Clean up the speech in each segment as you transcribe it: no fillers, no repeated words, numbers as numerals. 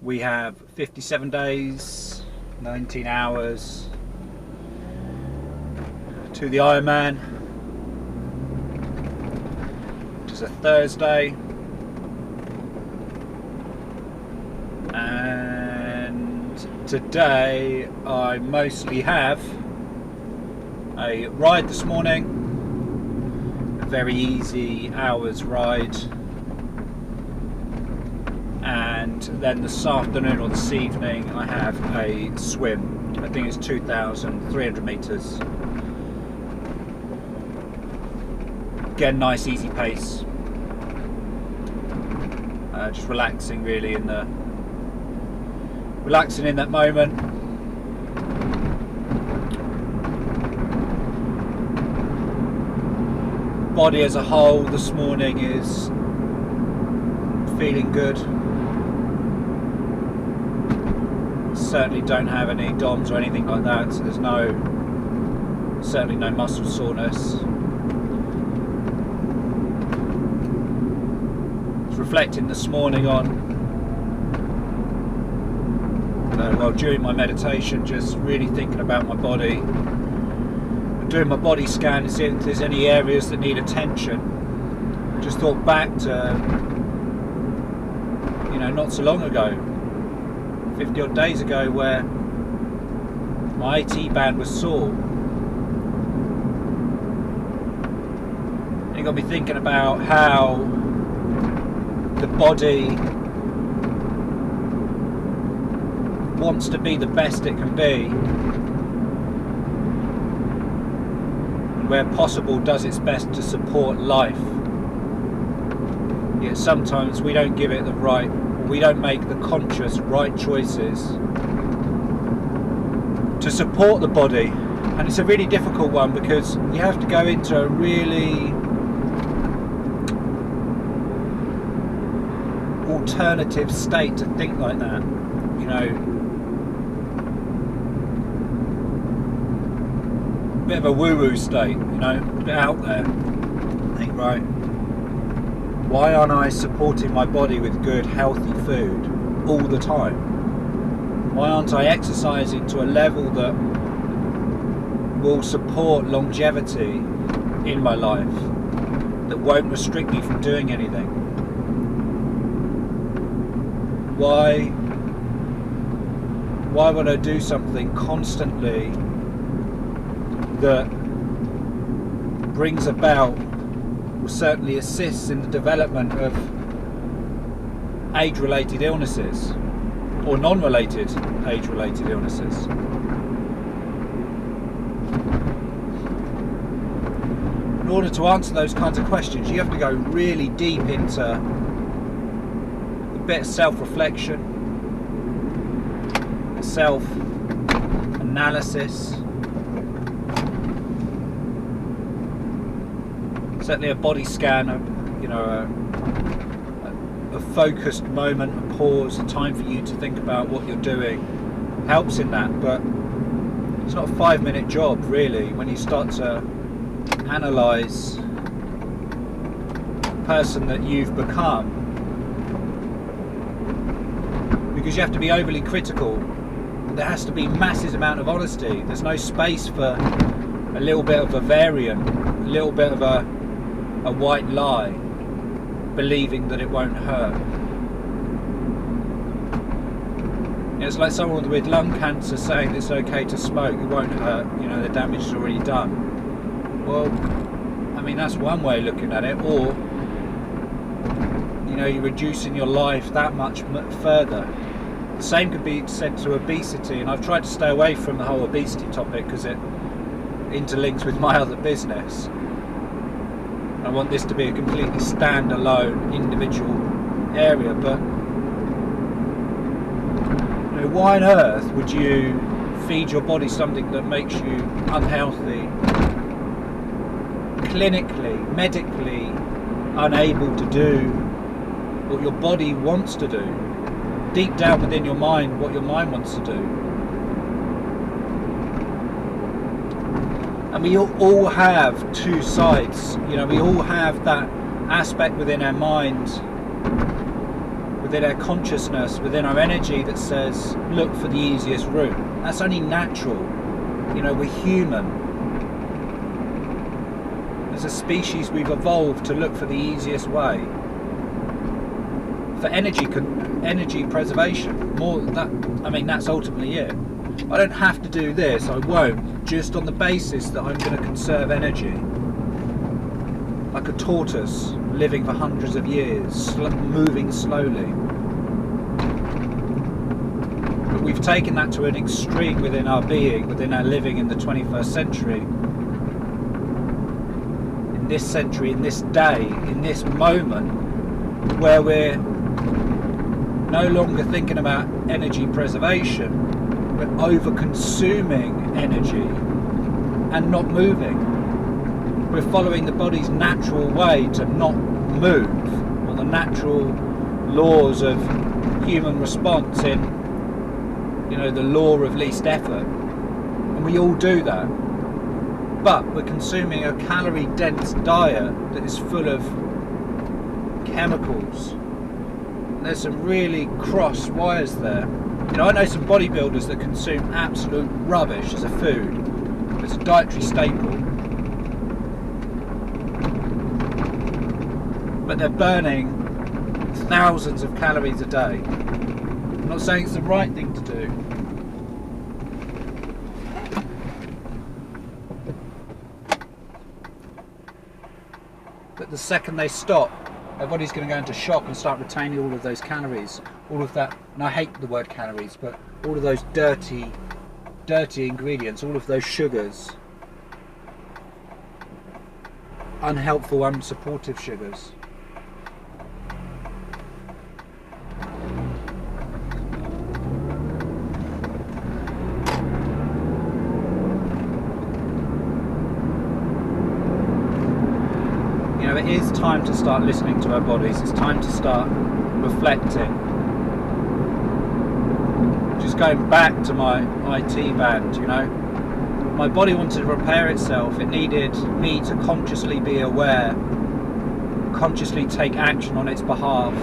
we have 57 days, 19 hours to the Ironman, which is a Thursday, and today I mostly have a ride this morning, a very easy hour's ride, and then this afternoon or this evening I have a swim. I think it's 2,300 metres. Again, nice easy pace, just relaxing really in that moment. Body as a whole this morning is feeling good. Certainly don't have any DOMs or anything like that, so there's certainly no muscle soreness. It's reflecting this morning on, well, during my meditation, just really thinking about my body, doing my body scan to see if there's any areas that need attention. Just thought back to, not so long ago, 50 odd days ago, where my AT band was sore. It got me thinking about how the body wants to be the best it can be, and where possible does its best to support life. Yet sometimes we don't give it the right, we don't make the conscious right choices to support the body. And it's a really difficult one, because you have to go into a really alternative state to think like that, a bit of a woo-woo state, a bit out there. Think, right, why aren't I supporting my body with good, healthy food all the time? Why aren't I exercising to a level that will support longevity in my life, that won't restrict me from doing anything? Why would I do something constantly that brings about, certainly assists in the development of age-related illnesses or non-related age-related illnesses? In order to answer those kinds of questions, you have to go really deep into a bit of self-reflection, self-analysis. Certainly a body scan, a focused moment, a pause, a time for you to think about what you're doing helps in that. But it's not a 5-minute job really when you start to analyse the person that you've become, because you have to be overly critical. There has to be massive amount of honesty. There's no space for a little bit of a variant, a little bit of a white lie, believing that it won't hurt. It's like someone with lung cancer saying it's okay to smoke, it won't hurt, the damage is already done. Well, that's one way of looking at it. Or, you're reducing your life that much further. The same could be said to obesity, and I've tried to stay away from the whole obesity topic because it interlinks with my other business. I want this to be a completely standalone individual area, but why on earth would you feed your body something that makes you unhealthy, clinically, medically unable to do what your body wants to do, deep down within your mind, what your mind wants to do? And we all have two sides, we all have that aspect within our mind within our consciousness, within our energy that says, look for the easiest route. That's only natural. You know, we're human. As a species, we've evolved to look for the easiest way. For energy preservation. That's ultimately it. I don't have to do this, I won't, just on the basis that I'm going to conserve energy. Like a tortoise living for hundreds of years, moving slowly. But we've taken that to an extreme within our being, within our living in the 21st century. In this century, in this day, in this moment, where we're no longer thinking about energy preservation, we're over-consuming energy and not moving. We're following the body's natural way to not move, or the natural laws of human response in, you know, the law of least effort. And we all do that. But we're consuming a calorie-dense diet that is full of chemicals. There's some really cross wires there. You know, I know some bodybuilders that consume absolute rubbish as a food. It's a dietary staple. But they're burning thousands of calories a day. I'm not saying it's the right thing to do. But the second they stop, their body's going to go into shock and start retaining all of those calories, all of that, and I hate the word calories, but all of those dirty ingredients, all of those sugars, unhelpful, unsupportive sugars. It is time to start listening to our bodies. It's time to start reflecting. Just going back to my IT band, you know, my body wanted to repair itself. It needed me to consciously be aware, consciously take action on its behalf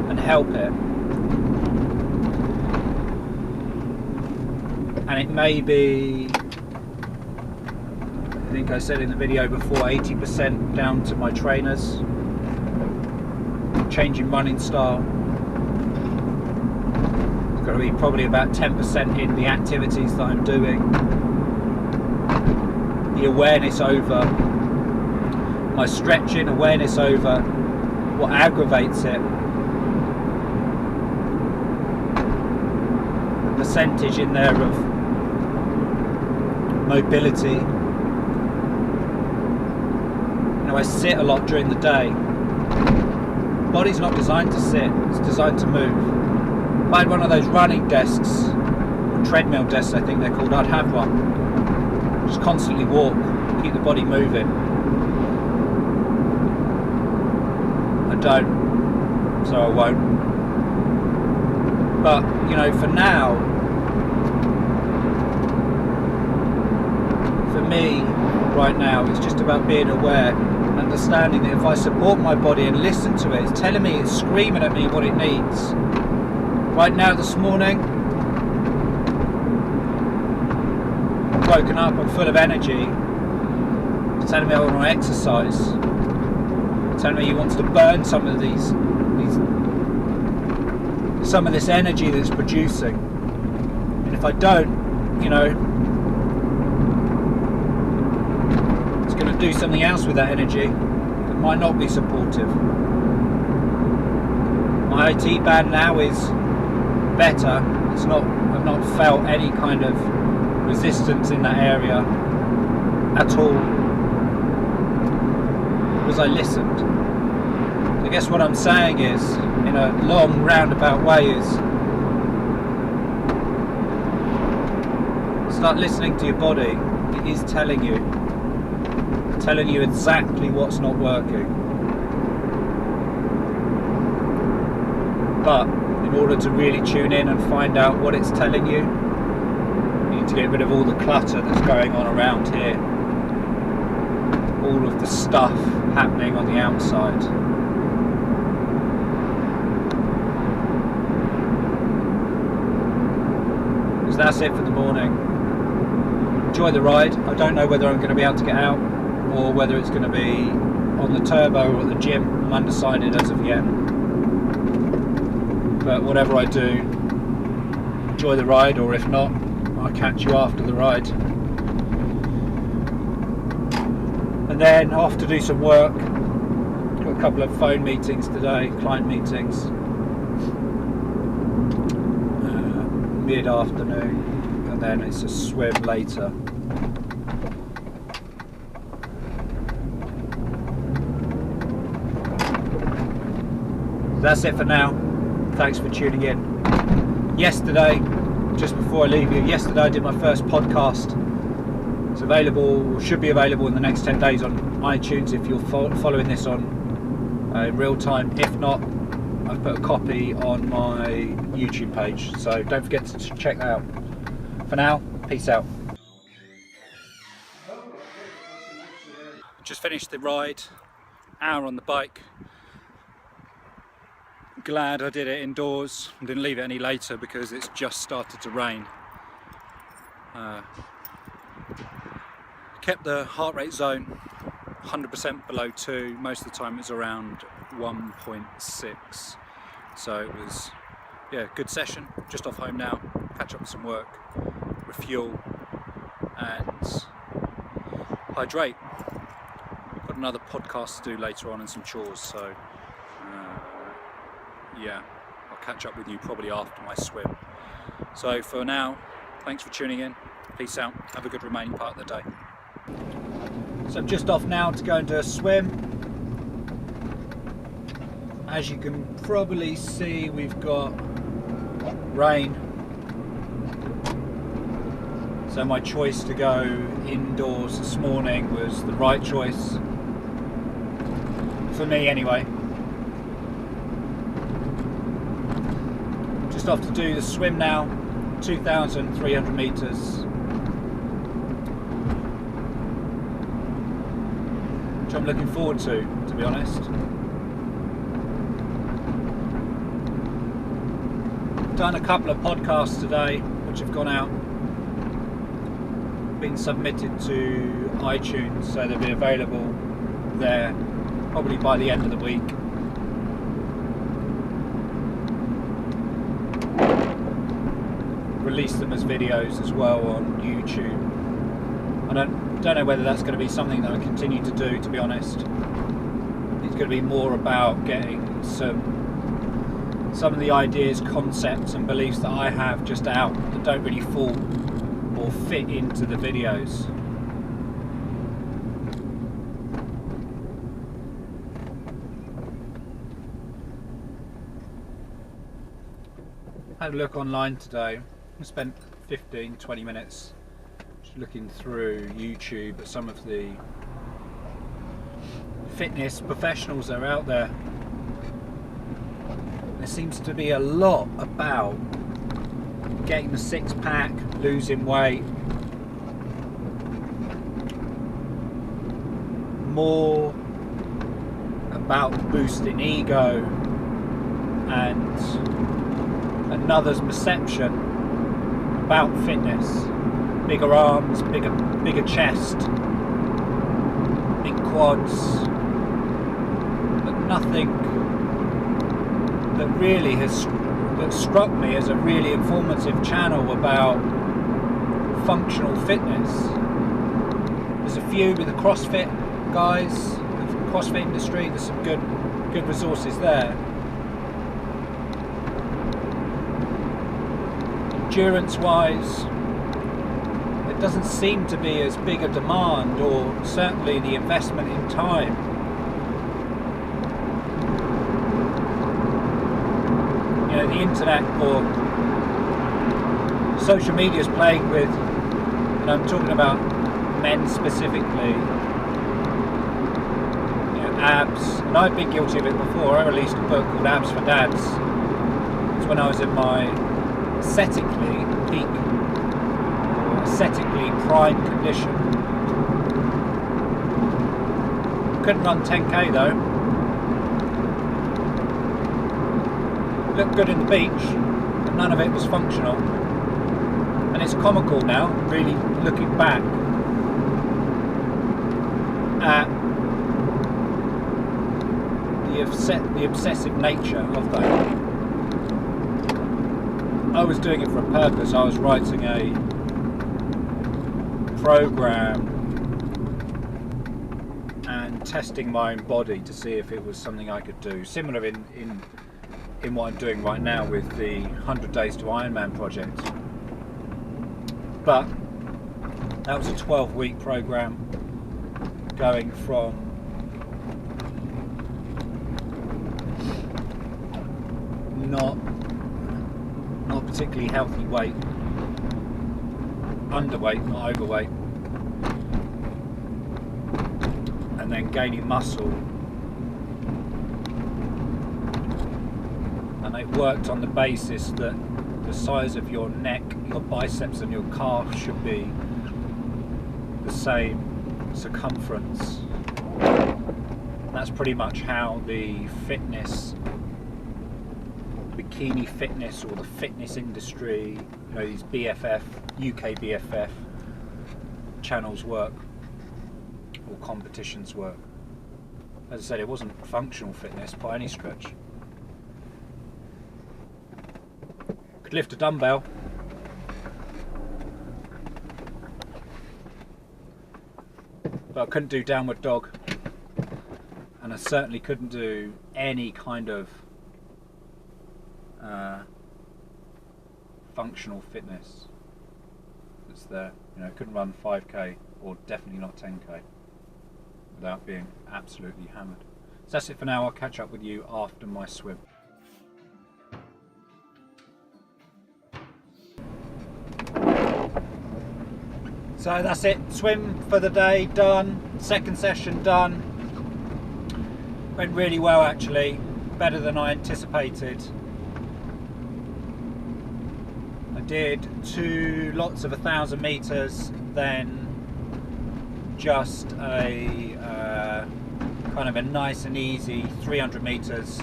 and help it. And it may be, I think I said in the video before, 80% down to my trainers, changing running style. It's got to be probably about 10% in the activities that I'm doing. The awareness over my stretching, awareness over what aggravates it. The percentage in there of mobility. I sit a lot during the day. The body's not designed to sit, it's designed to move. If I had one of those running desks, or treadmill desks I think they're called, I'd have one. Just constantly walk, keep the body moving. I don't, so I won't. But, you know, for now, for me, right now, it's just about being aware, understanding that if I support my body and listen to it, it's telling me, it's screaming at me what it needs. Right now, this morning, I've woken up, I'm full of energy. It's telling me I want to exercise. It's telling me he wants to burn some of some of this energy that's producing. And if I don't, you know, do something else with that energy that might not be supportive. My IT band now is better. It's not, I've not felt any kind of resistance in that area at all because I listened. I guess what I'm saying is, in a long roundabout way, is start listening to your body. It is telling you exactly what's not working. But in order to really tune in and find out what it's telling you, you need to get rid of all the clutter that's going on around here, all of the stuff happening on the outside. So that's it for the morning. Enjoy the ride. I don't know whether I'm going to be able to get out or whether it's going to be on the turbo or at the gym. I'm undecided as of yet. But whatever I do, enjoy the ride, or if not, I'll catch you after the ride. And then off to do some work. Got a couple of phone meetings today, client meetings. Mid-afternoon, and then it's a swim later. That's it for now. Thanks for tuning in. Yesterday, just before I leave you, yesterday I did my first podcast. It's available, should be available in the next 10 days on iTunes if you're following this on in real time. If not, I've put a copy on my YouTube page, so don't forget to check that out. For now, peace out. Just finished the ride, hour on the bike. Glad I did it indoors and didn't leave it any later because it's just started to rain. Kept the heart rate zone 100% below 2, most of the time it was around 1.6, so it was, yeah, good session. Just off home now, catch up with some work, refuel and hydrate. Got another podcast to do later on and some chores, so yeah, I'll catch up with you probably after my swim. So for now, thanks for tuning in, peace out, have a good remaining part of the day. So I'm just off now to go and do a swim. As you can probably see, we've got rain. So my choice to go indoors this morning was the right choice. For me anyway. Just off to do the swim now, 2,300 metres. Which I'm looking forward to be honest. Done a couple of podcasts today which have gone out, been submitted to iTunes, so they'll be available there probably by the end of the week. Release them as videos as well on YouTube. I don't know whether that's going to be something that I continue to do, to be honest. It's going to be more about getting some of the ideas, concepts and beliefs that I have just out that don't really fall or fit into the videos. I had a look online today. I spent 15-20 minutes just looking through YouTube at some of the fitness professionals that are out there. There seems to be a lot about getting the six-pack, losing weight, more about boosting ego and another's perception about fitness. Bigger arms, bigger chest, big quads, but nothing that really that struck me as a really informative channel about functional fitness. There's a few with the CrossFit guys, the CrossFit industry. There's some good resources there. Endurance wise, it doesn't seem to be as big a demand, or certainly the investment in time. You know, the internet or social media is playing with, and I'm talking about men specifically, you know, abs, and I've been guilty of it before. I released a book called Abs for Dads. It's when I was in my aesthetically peak, aesthetically prime condition. Couldn't run 10k though. Looked good in the beach, but none of it was functional. And it's comical now, really looking back at the obsessive nature of that. I was doing it for a purpose. I was writing a program and testing my own body to see if it was something I could do. Similar in what I'm doing right now with the 100 Days to Ironman project. But that was a 12-week program going from not particularly healthy weight, underweight, not overweight, and then gaining muscle. And it worked on the basis that the size of your neck, your biceps and your calf should be the same circumference. That's pretty much how the fitness, bikini fitness, or the fitness industry, you know, these BFF, UK BFF channels work, or competitions work. As I said, it wasn't functional fitness by any stretch. Could lift a dumbbell. But I couldn't do downward dog. And I certainly couldn't do any kind of functional fitness that's there. You know, I couldn't run 5k or definitely not 10k without being absolutely hammered. So that's it for now. I'll catch up with you after my swim. So that's it, swim for the day done, second session done. Went really well actually, better than I anticipated. I did 2 lots of 1,000 meters, then just a kind of a nice and easy 300 meters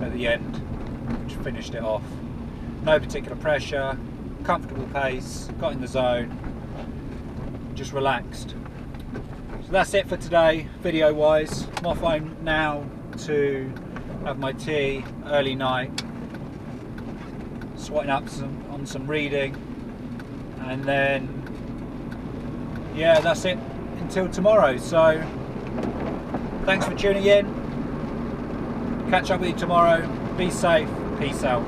at the end, which finished it off. No particular pressure, comfortable pace, got in the zone, just relaxed. So that's it for today, video wise. I'm off home now to have my tea, early night, swatting up on some reading, and then yeah, that's it until tomorrow. So thanks for tuning in, catch up with you tomorrow, be safe, peace out.